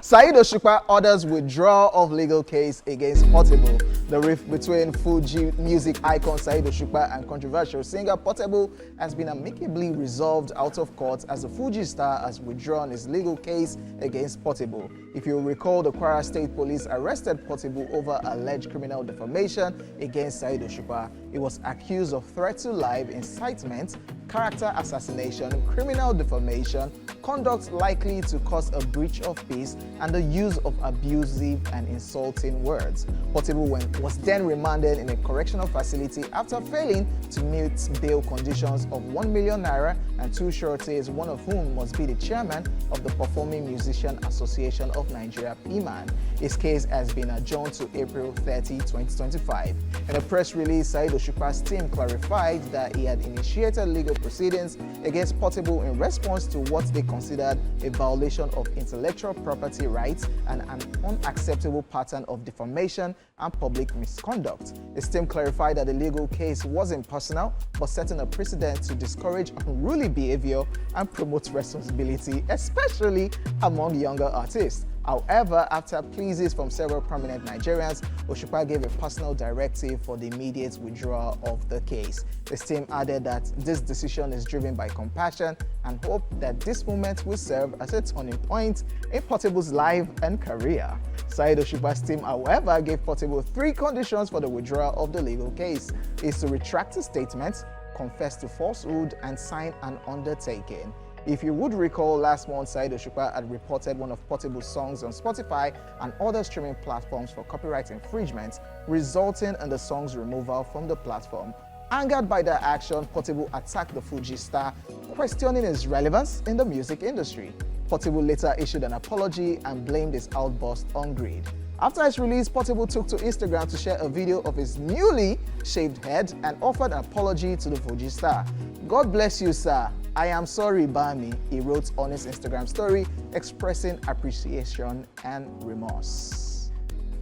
Saheed Osupa orders withdrawal of legal case against Portable. The rift between Fuji music icon Saheed Osupa and controversial singer Portable has been amicably resolved out of court as the Fuji star has withdrawn his legal case against Portable. If you recall, the Kwara State Police arrested Portable over alleged criminal defamation against Saheed Osupa. He was accused of threat to life, incitement, character assassination, criminal defamation, conduct likely to cause a breach of peace, and the use of abusive and insulting words. Portable was then remanded in a correctional facility after failing to meet bail conditions of 1 million naira and 2 sureties, one of whom must be the chairman of the Performing Musician Association of Nigeria, PMAN. His case has been adjourned to April 30, 2025. In a press release, Saheed Osupa's team clarified that he had initiated legal proceedings against Portable in response to what they considered a violation of intellectual property rights and an unacceptable pattern of defamation and public misconduct. His team clarified that the legal case wasn't personal, but setting a precedent to discourage unruly behavior and promote responsibility, especially among younger artists. However, after pleas from several prominent Nigerians, Osupa gave a personal directive for the immediate withdrawal of the case. His team added that this decision is driven by compassion and hope that this moment will serve as a turning point in Portable's life and career. Saheed Osupa's team, however, gave Portable 3 conditions for the withdrawal of the legal case. He is to retract his statement, confess to falsehood, and sign an undertaking. If you would recall, last month, Saheed Osupa had reported one of Portable's songs on Spotify and other streaming platforms for copyright infringement, resulting in the song's removal from the platform. Angered by their action, Portable attacked the Fuji star, questioning his relevance in the music industry. Portable later issued an apology and blamed his outburst on greed. After his release, Portable took to Instagram to share a video of his newly shaved head and offered an apology to the Fuji star. "God bless you, sir. I am sorry, Bami," he wrote on his Instagram story, expressing appreciation and remorse.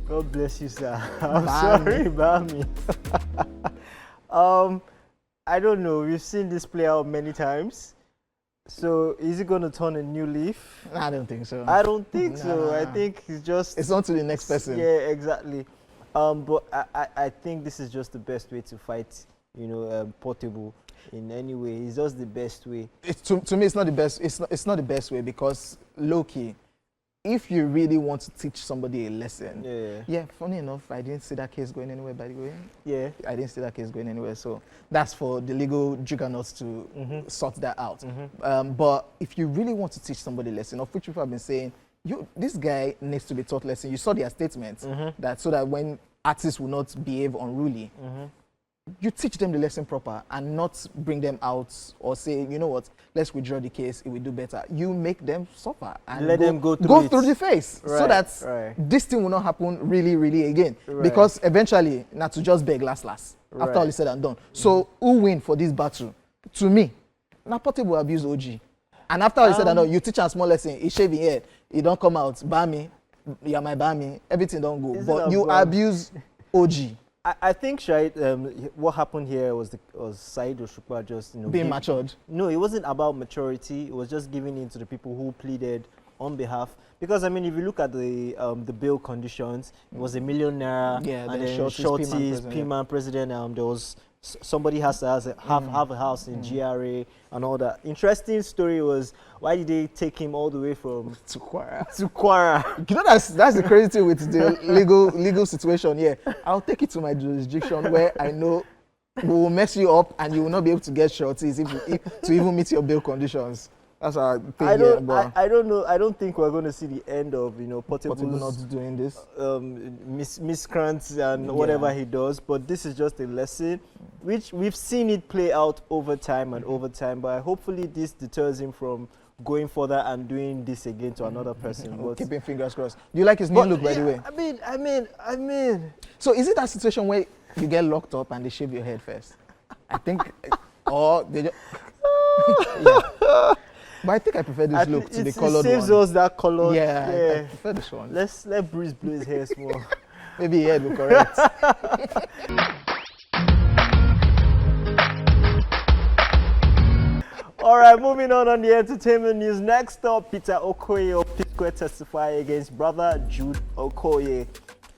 God bless you, sir. I'm sorry, Bami. I don't know. We've seen this play out many times. So is it going to turn a new leaf? I don't think so. I don't think so. I think it's on to the next person. Yeah, exactly. But I think this is just the best way to fight, Portable in any way. It's just the best way. To me, it's not the best. It's not the best way because low-key, if you really want to teach somebody a lesson, yeah. Funny enough, I didn't see that case going anywhere. By the way, yeah, I didn't see that case going anywhere. So that's for the legal juggernauts to sort that out. But if you really want to teach somebody a lesson, of which people have been saying, this guy needs to be taught lesson. You saw their statement that so that when artists will not behave unruly. You teach them the lesson proper and not bring them out or say, you know what, let's withdraw the case, it will do better. You make them suffer and let them go through the face so that this thing will not happen really again. Because eventually, not to just beg last, after all is said and done. So who win for this battle? To me, now Portable abuse OG. And after all is said and done, you teach a small lesson, he shaving head, he don't come out, Bami, you're my Bami, everything don't go. But you abuse OG. I think what happened here was Saheed Osupa just being matured. No, it wasn't about maturity. It was just giving in to the people who pleaded on behalf. Because I mean, if you look at the bail conditions, it was $1 million naira, and then Shorty's PMAN president. There was somebody has to have a house in GRA and all that. Interesting story was, why did they take him all the way from to Kwara? To Kwara. You know, that's the crazy thing with the legal situation here. I'll take it to my jurisdiction where I know we will mess you up and you will not be able to get shorties to even meet your bail conditions. That's our thing. I don't know. I don't think we're going to see the end of Portable not doing this, miscreants and whatever he does. But this is just a lesson, which we've seen it play out over time and over time. But hopefully this deters him from going further and doing this again to another person. But keeping fingers crossed. Do you like his new look, by the way? I mean. So is it that situation where you get locked up and they shave your head first? I think, or they just. But I think I prefer this look to the colored one. It saves us that color. Yeah, I prefer this one. Let Bruce blow his hair small. Maybe his head will correct. All right, moving on the entertainment news. Next up, Peter Okoye of P-Square testified against brother Jude Okoye.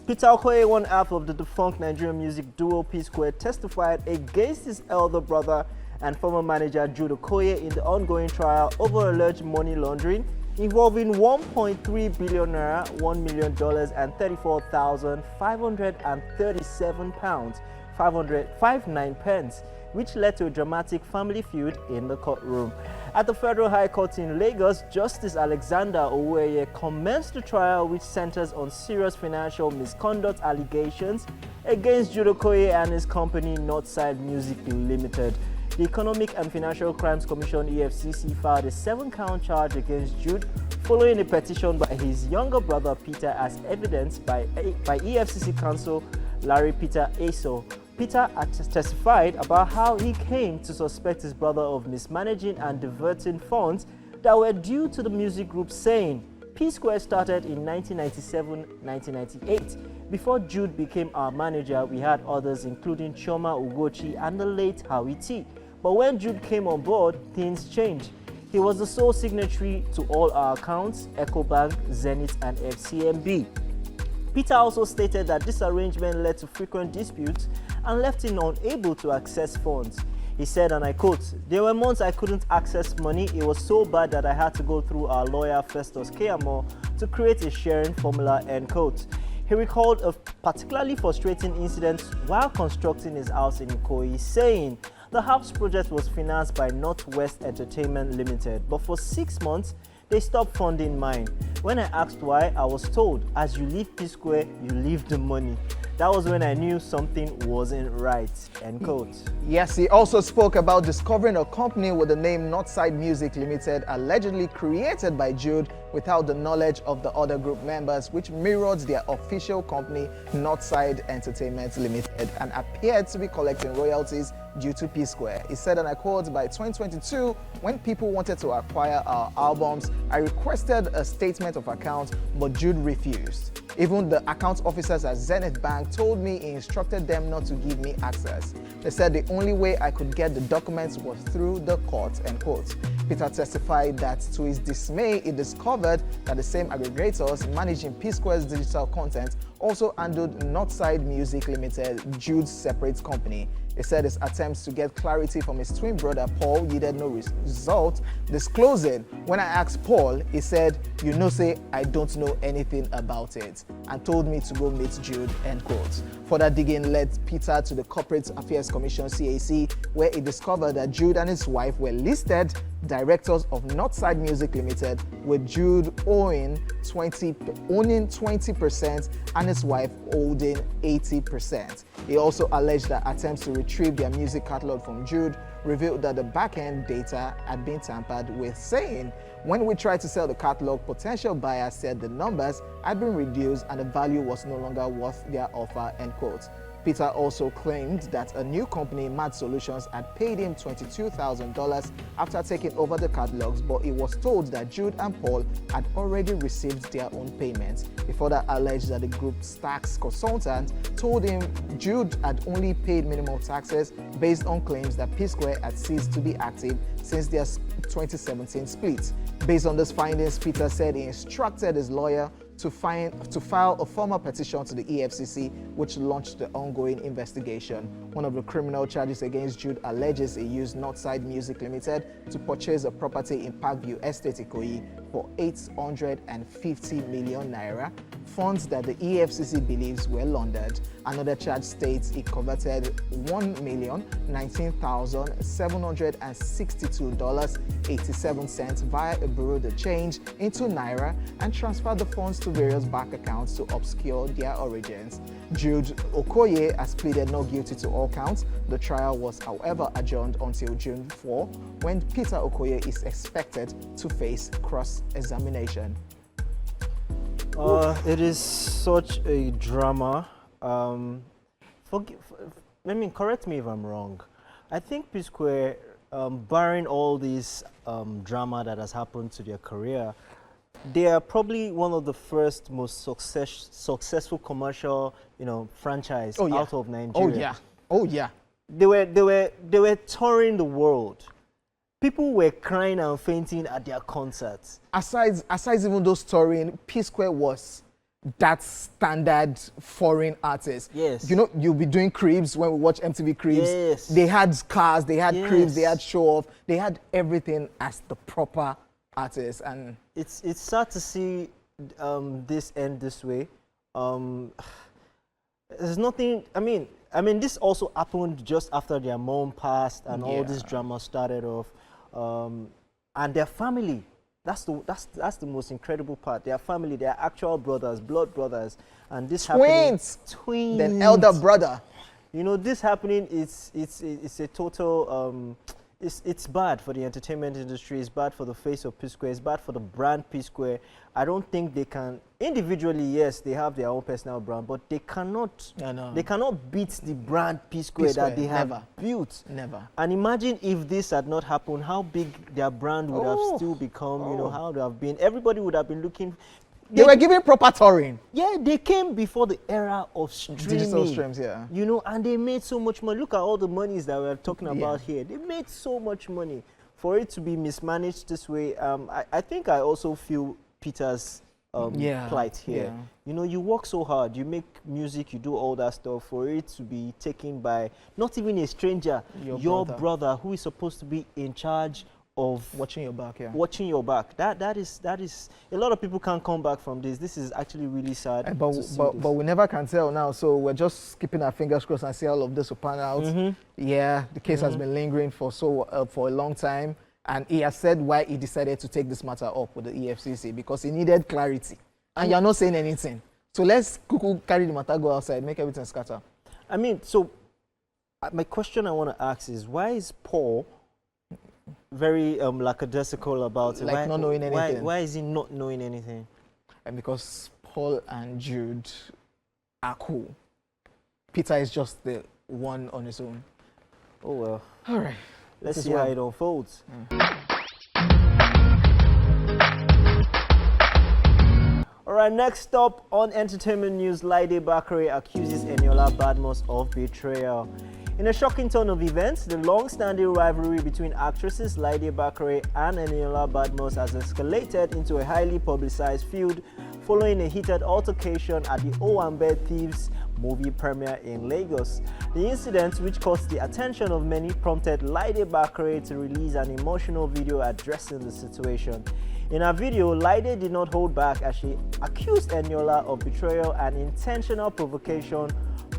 Peter Okoye, one half of the defunct Nigerian music duo P-Square, testified against his elder brother and former manager Jude Okoye in the ongoing trial over alleged money laundering involving 1.3 billion naira, $1 million, and 34,537 pounds, 559 pence, which led to a dramatic family feud in the courtroom. At the Federal High Court in Lagos, Justice Alexander Oweye commenced the trial, which centers on serious financial misconduct allegations against Jude Okoye and his company Northside Music Limited. The Economic and Financial Crimes Commission (EFCC) filed a 7-count charge against Jude following a petition by his younger brother Peter, as evidenced by EFCC counsel Larry Peter Eso. Peter testified about how he came to suspect his brother of mismanaging and diverting funds that were due to the music group, saying P-Square started in 1997-1998. Before Jude became our manager, we had others including Chioma Ugochi and the late Howie T. But when Jude came on board, things changed. He was the sole signatory to all our accounts, EcoBank, Zenith, and FCMB. Peter also stated that this arrangement led to frequent disputes and left him unable to access funds. He said, and I quote, "There were months I couldn't access money. It was so bad that I had to go through our lawyer Festus Keyamo to create a sharing formula," end quote. He recalled a particularly frustrating incident while constructing his house in Ikoyi, saying the house project was financed by Northwest Entertainment Limited, but for 6 months, they stopped funding mine. When I asked why, I was told, as you leave P-Square, you leave the money. That was when I knew something wasn't right, end quote. Yes, he also spoke about discovering a company with the name Northside Music Limited, allegedly created by Jude without the knowledge of the other group members, which mirrored their official company, Northside Entertainment Limited, and appeared to be collecting royalties due to P-Square. He said, and I quote, "By 2022, when people wanted to acquire our albums, I requested a statement of account, but Jude refused. Even the account officers at Zenith Bank told me he instructed them not to give me access. They said the only way I could get the documents was through the court," end quote. Peter testified that to his dismay, he discovered that the same aggregators managing P-Square's digital content also handled Northside Music Limited, Jude's separate company. He said his attempts to get clarity from his twin brother Paul yielded no result, disclosing, "When I asked Paul, he said, you know, say I don't know anything about it, and told me to go meet Jude," end quote. Further digging led Peter to the Corporate Affairs Commission (CAC), where he discovered that Jude and his wife were listed directors of Northside Music Limited, with Jude owning 20% and his wife holding 80%. He also alleged that attempts to retrieve their music catalog from Jude revealed that the back-end data had been tampered with, saying, "When we tried to sell the catalog, potential buyers said the numbers had been reduced and the value was no longer worth their offer," end quote. Peter also claimed that a new company, Mad Solutions, had paid him $22,000 after taking over the catalogs, but he was told that Jude and Paul had already received their own payments. He further alleged that the group's tax consultant told him Jude had only paid minimal taxes based on claims that P-Square had ceased to be active since their 2017 split. Based on these findings, Peter said he instructed his lawyer to file a formal petition to the EFCC, which launched the ongoing investigation. One of the criminal charges against Jude alleges he used Northside Music Limited to purchase a property in Parkview Estate, Ikoyi, for 850 million naira, funds that the EFCC believes were laundered. Another charge states he converted $1,019,762.87 via a bureau de change into naira and transferred the funds to various bank accounts to obscure their origins. Jude Okoye has pleaded not guilty to all counts. The trial was, however, adjourned until June 4, when Peter Okoye is expected to face cross-examination. It is such a drama. Correct me if I'm wrong. I think P-Square, barring all this drama that has happened to their career, they are probably one of the first most successful commercial, franchise out of Nigeria. Oh yeah. They were touring the world. people were crying and fainting at their concerts. Aside even those touring, P-Square was that standard foreign artist. Yes. You know, you'll be doing cribs when we watch MTV cribs. Yes. They had cars, they had Yes. cribs, they had show off, they had everything as the proper artist. And it's sad to see this end this way. There's nothing. I mean, this also happened just after their mom passed, and all this drama started off. And their family. That's the most incredible part. Their family, their actual brothers, blood brothers, and this twins. The elder brother. You know, this happening. It's a total. It's bad for the entertainment industry. It's bad for the face of P-Square. It's bad for the brand P-Square. I don't think they can individually. Yes, they have their own personal brand, but they cannot. They cannot beat the brand P-Square that they have built. Never. And imagine if this had not happened, how big their brand would have still become. You know, how they have been. Everybody would have been looking. They were giving proper touring. Yeah, they came before the era of streaming. Digital streams, yeah. You know, and they made so much money. Look at all the monies that we're talking about here. They made so much money. For it to be mismanaged this way, I think I also feel Peter's plight here. Yeah. You know, you work so hard, you make music, you do all that stuff, for it to be taken by not even a stranger, your brother, who is supposed to be in charge of watching your back. Watching your back. That is a lot of people can't come back from this. This is actually really sad. But we never can tell now, so we're just keeping our fingers crossed and see all of this will pan out. Yeah, the case has been lingering for a long time, and he has said why he decided to take this matter up with the EFCC, because he needed clarity, and you're not saying anything. So let's carry the matter, go outside, make everything scatter. I mean, so my question I want to ask is, why is Paul very lackadaisical about it? Like not knowing anything. Why is he not knowing anything? And because Paul and Jude are cool. Peter is just the one on his own. Oh well. All right. Let's see how it unfolds. All right, next up on entertainment news, Laide Bakare accuses Eniola Badmus of betrayal. In a shocking turn of events, the long-standing rivalry between actresses Laide Bakare and Eniola Badmus has escalated into a highly publicized feud following a heated altercation at the Owambe Thieves movie premiere in Lagos. The incident, which caught the attention of many, prompted Laide Bakare to release an emotional video addressing the situation. In her video, Laide did not hold back as she accused Eniola of betrayal and intentional provocation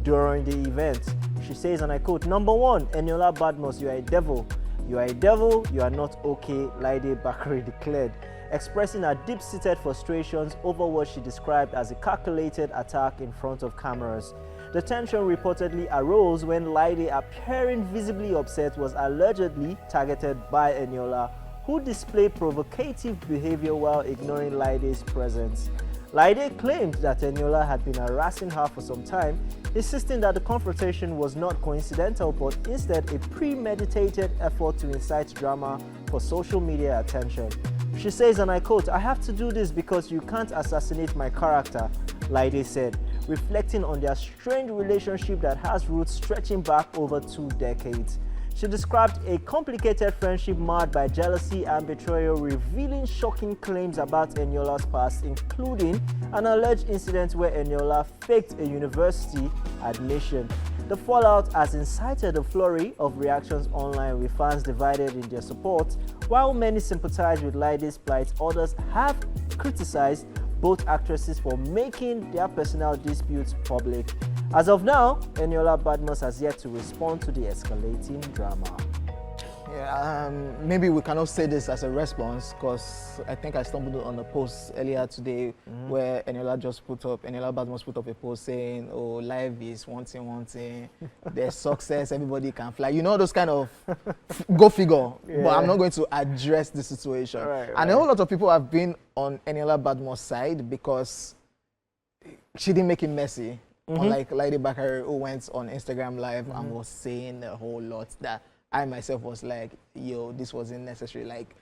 during the event. She says, and I quote, "Number one, Eniola Badmus, you are a devil. You are a devil, you are not okay," Laide Bakare declared, expressing her deep-seated frustrations over what she described as a calculated attack in front of cameras. The tension reportedly arose when Laide, appearing visibly upset, was allegedly targeted by Eniola, who displayed provocative behavior while ignoring Laide's presence. Laide claimed that Eniola had been harassing her for some time, insisting that the confrontation was not coincidental but instead a premeditated effort to incite drama for social media attention. She says, and I quote, "I have to do this because you can't assassinate my character," Laide said, reflecting on their strained relationship that has roots stretching back over 2 decades. She described a complicated friendship marred by jealousy and betrayal, revealing shocking claims about Eniola's past, including an alleged incident where Eniola faked a university admission. The fallout has incited a flurry of reactions online, with fans divided in their support. While many sympathize with Laide's plight, others have criticized both actresses for making their personal disputes public. As of now, Eniola Badmus has yet to respond to the escalating drama. Yeah, maybe we cannot say this as a response, because I think I stumbled on a post earlier today where Eniola Badmus put up a post saying, "Oh, life is one thing. There's success, everybody can fly." You know, those kind of go figure. Yeah. But I'm not going to address the situation. And a whole lot of people have been on Eniola Badmus' side because she didn't make it messy. Unlike Laide Bakare, who went on Instagram Live and was saying a whole lot that I myself was like, yo, this wasn't necessary. Like,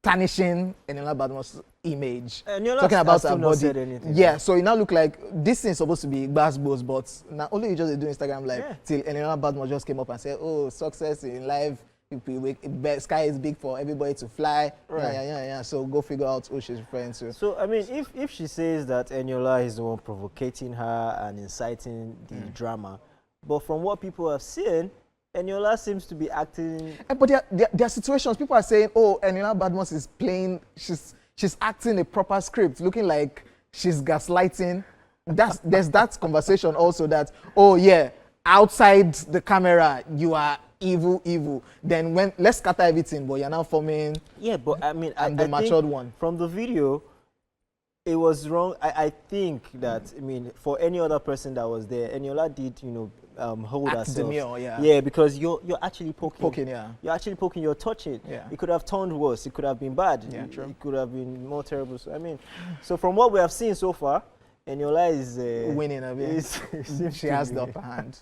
tarnishing Eniola Badmus' image. Talking about her body. Yeah, so it now look like this thing is supposed to be gbasgbos, but not only you just do Instagram Live till Eniola Badmus just came up and said, "Oh, success in life Sky is big for everybody to fly. Right. Yeah. So go figure out who she's referring to. So I mean, if she says that Eniola is the one provocating her and inciting the drama, but from what people have seen, Eniola seems to be acting. But there are situations people are saying, oh, Eniola Badmus is playing. She's acting a proper script, looking like she's gaslighting. There's that conversation also that, oh yeah, outside the camera you are evil. Then when let's scatter everything, but you're now forming. Yeah, but I mean, the matured one from the video, it was wrong. I think that for any other person that was there, Eniola did hold herself. Demure, yeah. Yeah, because you're actually poking. Yeah. You're actually poking. You're touching. Yeah. It could have turned worse. It could have been bad. Yeah, true. It could have been more terrible. So so from what we have seen so far, Eniola is winning a bit. She has the upper hand.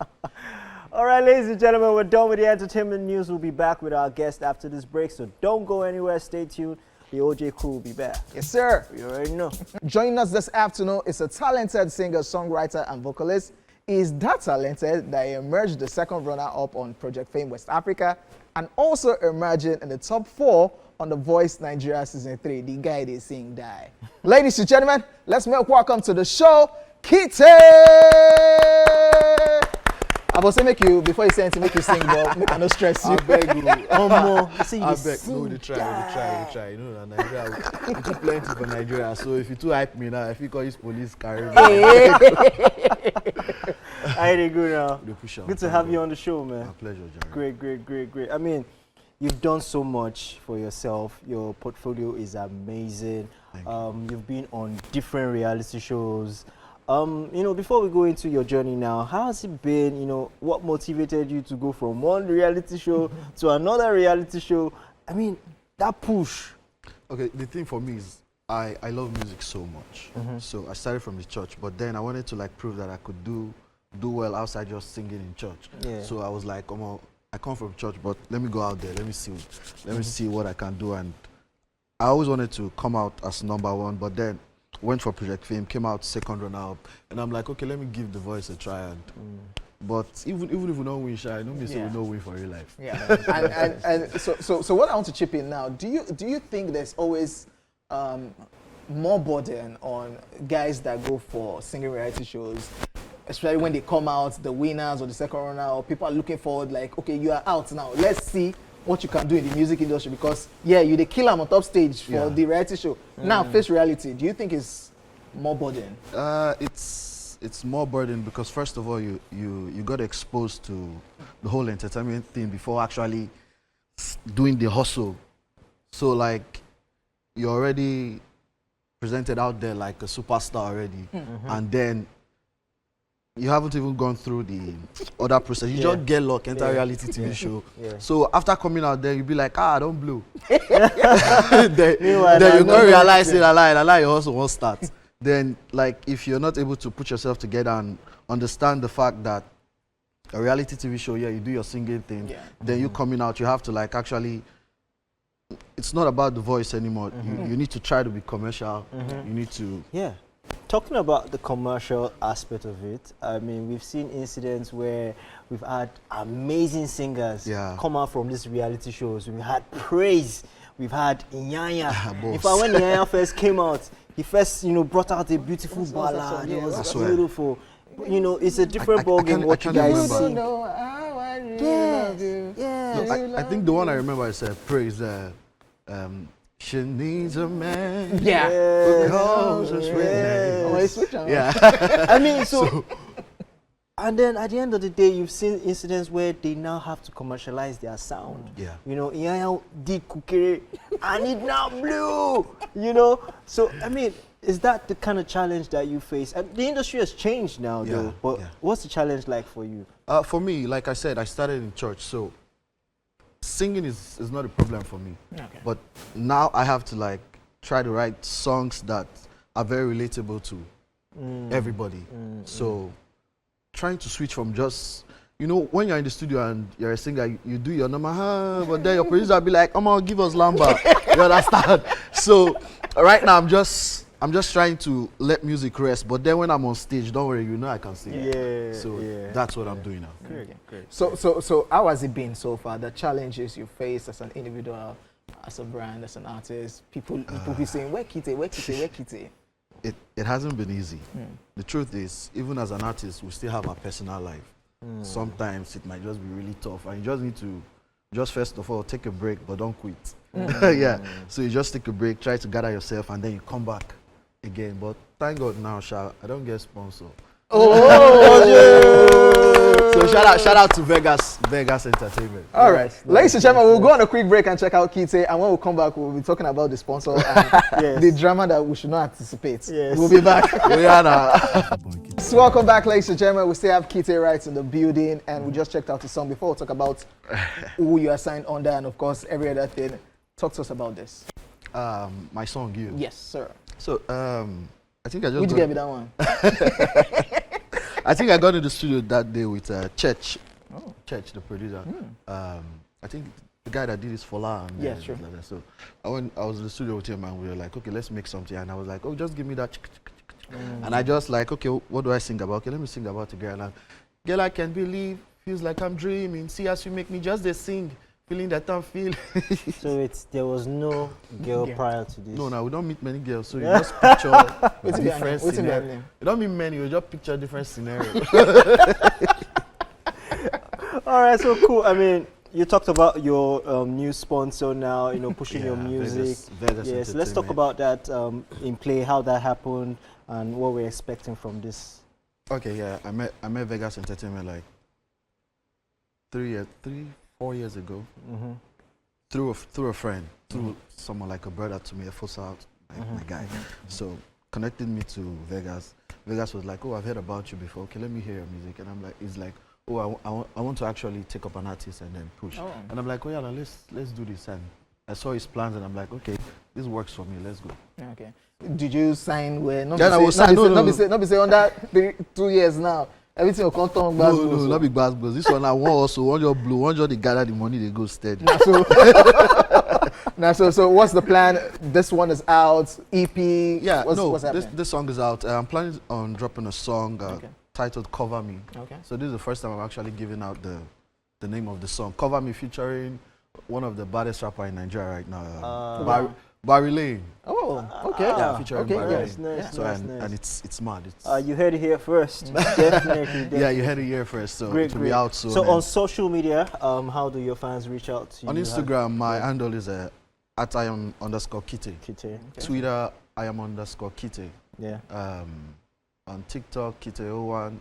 All right, ladies and gentlemen, we're done with the entertainment news. We'll be back with our guest after this break, so don't go anywhere. Stay tuned. The OJ crew will be back. Yes, sir. You already know. Joining us this afternoon is a talented singer, songwriter, and vocalist. He is that talented that he emerged the second runner-up on Project Fame West Africa and also emerging in the top 4 on The Voice Nigeria Season 3. The guy they sing die. Ladies and gentlemen, let's make welcome to the show, Kitty! I was saying before you say anything, make you sing, but make I no stress you. I beg you. I beg. No, they try. You know, Nigeria, we do plenty for Nigeria. So if you too hype me now, if you call this police carry me. I ain't good now. Good to have you on the show, man. My pleasure, Jerry. Great. I mean, you've done so much for yourself. Your portfolio is amazing. You've been on different reality shows. Before we go into your journey now, how has it been? What motivated you to go from one reality show to another reality show? I mean, that push. Okay, the thing for me is I love music so much. So I started from the church, but then I wanted to prove that I could do well outside just singing in church. Yeah. So I was like, I come from church, but let me go out there. Let me see what I can do. And I always wanted to come out as #1, but then went for Project Fame, came out second runner-up, and I'm like, okay, let me give The Voice a try. And but even if we don't win, I don't mean we don't win for real life. Yeah. and so what I want to chip in now, do you think there's always more burden on guys that go for singing reality shows, especially when they come out, the winners or the second runner, or people are looking forward like, okay, you are out now, let's see what you can do in the music industry, because you the kill them on top stage for the reality show. Now face reality. Do you think it's more burden? It's more burden because first of all you got exposed to the whole entertainment thing before actually doing the hustle. So you're already presented out there like a superstar already, and then you haven't even gone through the other process. You just get luck, enter reality TV show. So after coming out there, you be like, don't blow. then you don't realize it, a lie, you also won't start. Then if you're not able to put yourself together and understand the fact that a reality TV show, you do your singing thing, then you coming out, you have to actually, it's not about the voice anymore. You need to try to be commercial. You need to... Yeah. Talking about the commercial aspect of it, I mean, we've seen incidents where we've had amazing singers come out from these reality shows. We've had Praise, we've had Inyanya. In fact, when Inyanya first came out, he first, brought out a beautiful ballad. It was beautiful. It's a different ballgame what you guys sing. I think the one I remember is Praise. She needs a man. Because it's I mean, so and then at the end of the day, you've seen incidents where they now have to commercialize their sound. Inyanya did Kukere and it now blew. So I mean, is that the kind of challenge that you face? And the industry has changed now, though. But what's the challenge like for you? For me, like I said, I started in church, so singing is not a problem for me. But now I have to try to write songs that are very relatable to everybody. So trying to switch from just, when you're in the studio and you're a singer, you do your number, but then your producer will be like, come on, give us Lamba. You understand? So right now I'm just I'm just trying to let music rest. But then when I'm on stage, don't worry, you know I can sing. Yeah. So that's what I'm doing now. Great. So how has it been so far? The challenges you face as an individual, as a brand, as an artist. People be saying, where Kitty? It hasn't been easy. The truth is, even as an artist, we still have our personal life. Sometimes it might just be really tough, and you just need to first of all take a break, but don't quit. Yeah. So you just take a break, try to gather yourself, and then you come back again. But thank God now, I don't get sponsored. So shout out to Vegas Entertainment. All right, ladies and gentlemen, we'll go on a quick break and check out Kite, and when we come back, we'll be talking about the sponsor and the drama that we should not anticipate. Yes. We'll be back. Rihanna. So welcome back, ladies and gentlemen. We still have Kite right in the building, and we just checked out the song. Before we talk about who you are signed under, and of course every other thing, talk to us about this. My song, You. Yes, sir. So I think I just. Would you get me that one? I think I got in the studio that day with Church, the producer. I think the guy that did this for La. Yeah, sure. Like that. So I was in the studio with him, and we were like, okay, let's make something. And I was like, oh, just give me that. And I just like, okay, what do I sing about? Okay, let me sing about a girl. And girl, I can't believe, feels like I'm dreaming. See as you make me just sing, feeling that I'm feeling. So there was no girl prior to this. No, we don't meet many girls, so you just picture different scenarios. You don't meet many, you just picture different scenarios. All right, so cool. I mean, you talked about your new sponsor now, pushing your music. Vegas yes, let's talk about that in play, how that happened, and what we're expecting from this. Okay, yeah, I met Vegas Entertainment like 4 years ago. Through a friend, through someone like a brother to me, a full out my guy. So connected me to Vegas. Vegas was like, oh, I've heard about you before. Okay, let me hear your music. And I'm like, he's like, oh, I want to actually take up an artist and then push. And I'm like, oh yeah, now let's do this. And I saw his plans and I'm like, okay, this works for me. Let's go. Okay. Did you sign where? Not be saying under 2 years now. Everything will come on back. No, not big bass bros. This one I want also one your blue, one your they gather the money they go steady. So what's the plan? This one is out. EP. Yeah, what's happening? This song is out. I'm planning on dropping a song titled "Cover Me." Okay. So this is the first time I'm actually giving out the name of the song. "Cover Me" featuring one of the baddest rapper in Nigeria right now, Barry Lane. Oh, okay. Yeah, featuring Barry Lane. Nice. And it's mad. You heard it here first. Definitely. Yeah, you heard it here first. So great, it will be out soon. So on social media, how do your fans reach out to you? On Instagram, my handle is @IAM_Kite. Kite. Twitter, IAM_Kite. Yeah. On TikTok, Kite01.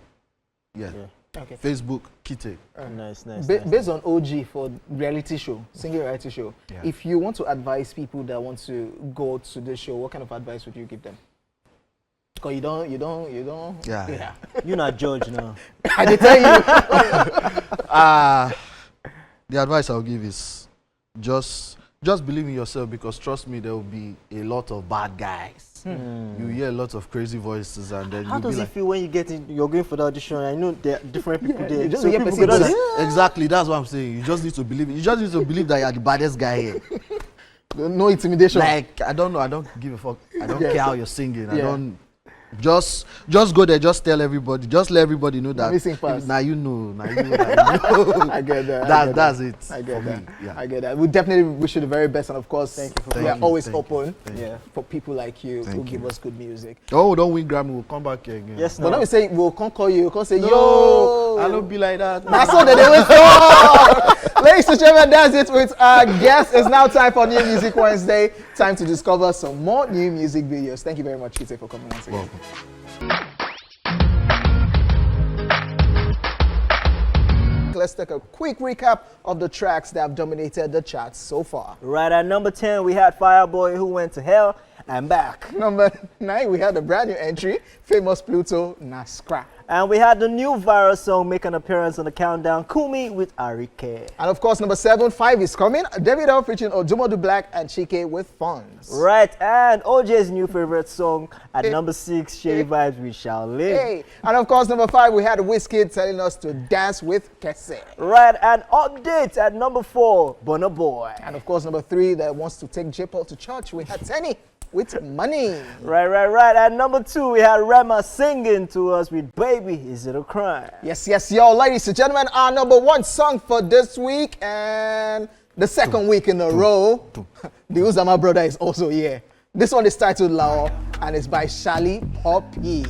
Yeah. Okay. Facebook, Kite. Nice. Based on OG for reality show, singing reality show, if you want to advise people that want to go to the show, what kind of advice would you give them? Because you don't. Yeah. You're not judge now. I did tell you. The advice I'll give is just believe in yourself, because trust me, there will be a lot of bad guys. You hear a lot of crazy voices, and then how does it feel when you're going for the audition? I know there are different people there. You just so hear people exactly, that's what I'm saying. You just need to believe it. You just need to believe that you're the baddest guy here. No intimidation. Like, I don't know. I don't give a fuck. I don't care how you're singing. I don't. Just go there. Just tell everybody. Just let everybody know that. Now you know. I get that. That's it. I get that. Yeah. I get that. We definitely wish you the very best, and of course, we are always open for people like you who give us good music. Oh, don't win Grammy. We'll come back here again. Yes, but let me say we'll come call you. We'll say yo. I don't be like that. That's all that they will say. Ladies and gentlemen, that's it with our guest. It's now time for New Music Wednesday. Time to discover some more new music videos. Thank you very much, Kite, for coming on today. Welcome. Let's take a quick recap of the tracks that have dominated the charts so far. Right at number 10, we had Fireboy, Who Went to Hell and Back. Number 9, we had a brand new entry, Famous Pluto, Naskra. And we had the new viral song make an appearance on the countdown, Kumi with Arike. And of course, number 7, 5 is coming. Davido featuring Odumodu Black and Chike with Funds. Right, and OJ's new favorite song at number 6, Shady Vibes, We Shall Live. Hey. And of course, number 5, we had Wizkid telling us to dance with Kese. Right, and update at number 4, Burna Boy. And of course, number 3, that wants to take J-Paul to church, we had Tenny with money. Right. At number 2, we had Rema singing to us with Baby, Is It a Crime? Yes, yo, ladies and gentlemen, our number 1 song for this week and the second week in a row. The Uzama brother is also here. This one is titled Lao and it's by Shali Poppy.